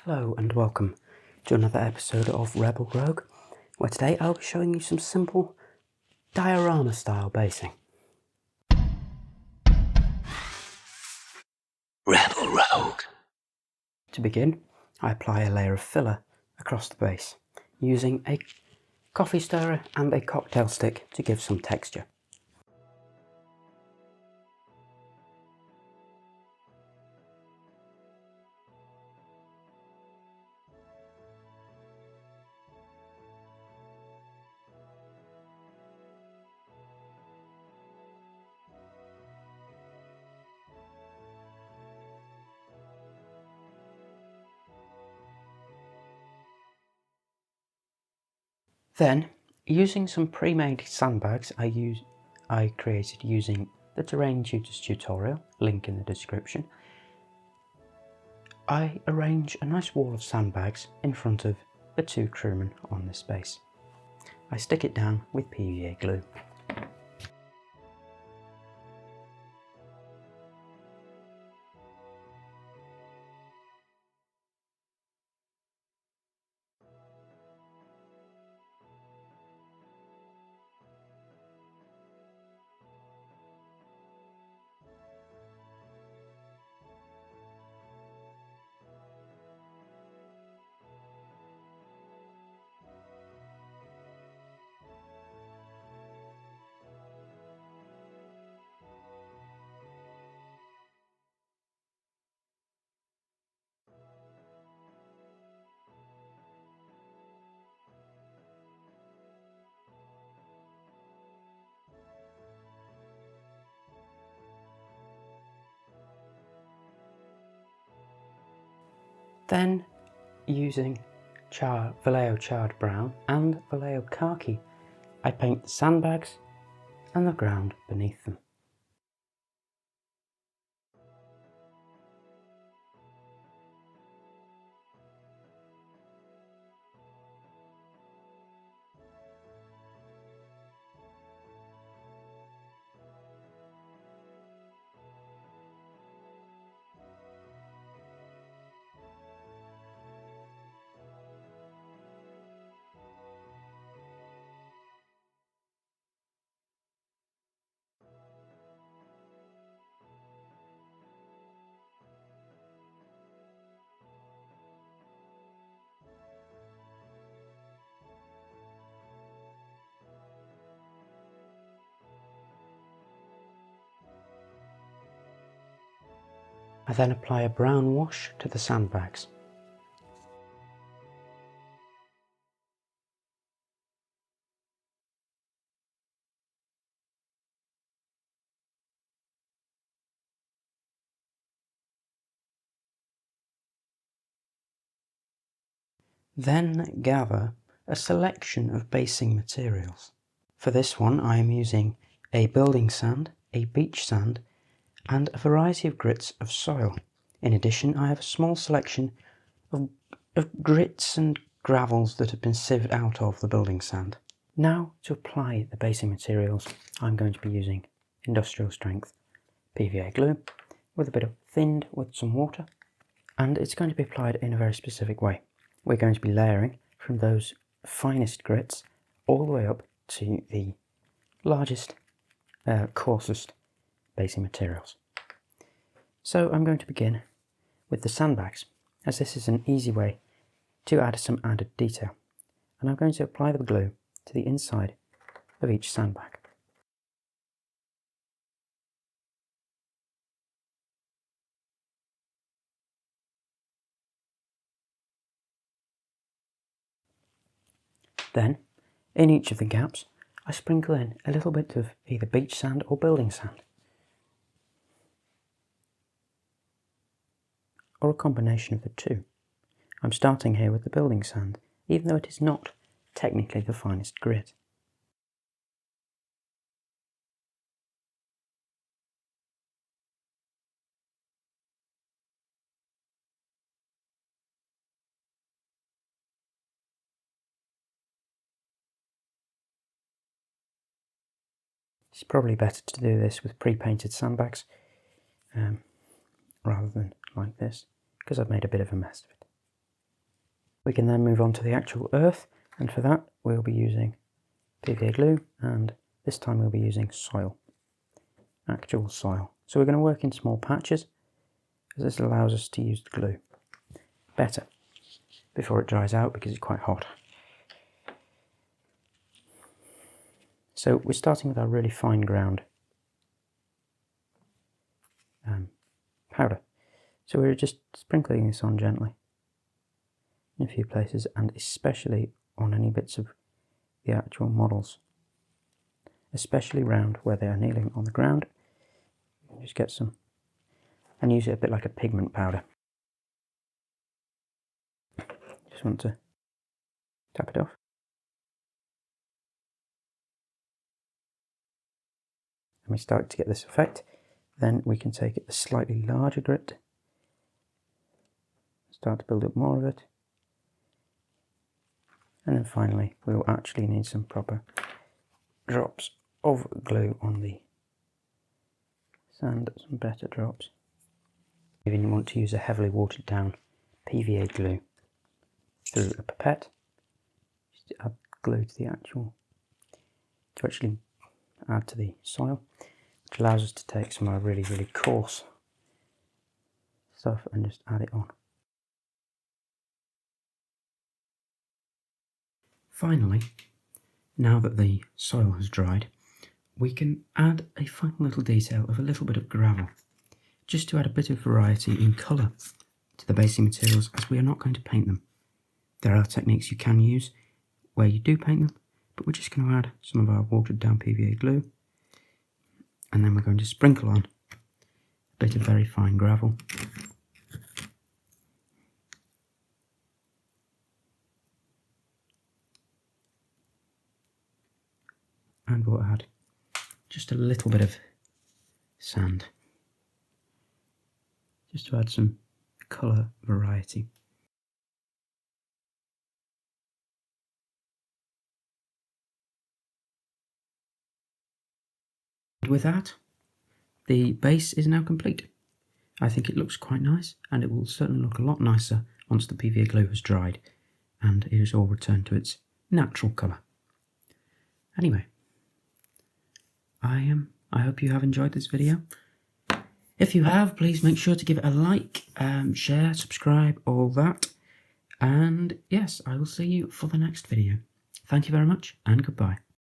Hello and welcome to another episode of Rebel Rogue, where today I'll be showing you some simple diorama style basing. Rebel Rogue. To begin, I apply a layer of filler across the base, using a coffee stirrer and a cocktail stick to give some texture. Then, using some pre-made sandbags I created using the Terrain Tutors tutorial, link in the description, I arrange a nice wall of sandbags in front of the two crewmen on this base. I stick it down with PVA glue. Then, using Vallejo charred brown and Vallejo khaki, I paint the sandbags and the ground beneath them. I then apply a brown wash to the sandbags. Then gather a selection of basing materials. For this one I am using a building sand, a beach sand, and a variety of grits of soil. In addition, I have a small selection of grits and gravels that have been sieved out of the building sand. Now, to apply the basing materials, I'm going to be using industrial strength PVA glue with a bit of thinned with some water, and it's going to be applied in a very specific way. We're going to be layering from those finest grits all the way up to the largest, coarsest basing materials. So I'm going to begin with the sandbags, as this is an easy way to add some added detail, and I'm going to apply the glue to the inside of each sandbag. Then, in each of the gaps, I sprinkle in a little bit of either beach sand or building sand, or a combination of the two. I'm starting here with the building sand, even though it is not technically the finest grit. It's probably better to do this with pre-painted sandbags rather than like this, because I've made a bit of a mess of it. We can then move on to the actual earth, and for that we'll be using PVA glue, and this time we'll be using soil, actual soil. So we're going to work in small patches, as this allows us to use the glue better before it dries out because it's quite hot. So we're starting with our really fine ground powder. So we're just sprinkling this on gently in a few places, and especially on any bits of the actual models, especially round where they are kneeling on the ground. Just get some and use it a bit like a pigment powder. Just want to tap it off. And we start to get this effect. Then we can take a slightly larger grit, start to build up more of it, and then finally we will actually need some proper drops of glue on the sand, some better drops. Even you want to use a heavily watered down PVA glue through a pipette, just to add glue to the actually add to the soil, which allows us to take some of our really coarse stuff and just add it on. Finally, now that the soil has dried, we can add a fine little detail of a little bit of gravel, just to add a bit of variety in colour to the basing materials, as we are not going to paint them. There are techniques you can use where you do paint them, but we're just going to add some of our watered down PVA glue, and then we're going to sprinkle on a bit of very fine gravel. And we'll add just a little bit of sand, just to add some colour variety. With that, the base is now complete. I think it looks quite nice, and it will certainly look a lot nicer once the PVA glue has dried and it has all returned to its natural colour. Anyway, I hope you have enjoyed this video. If you have, please make sure to give it a like, share, subscribe, all that. And yes, I will see you for the next video. Thank you very much, and goodbye.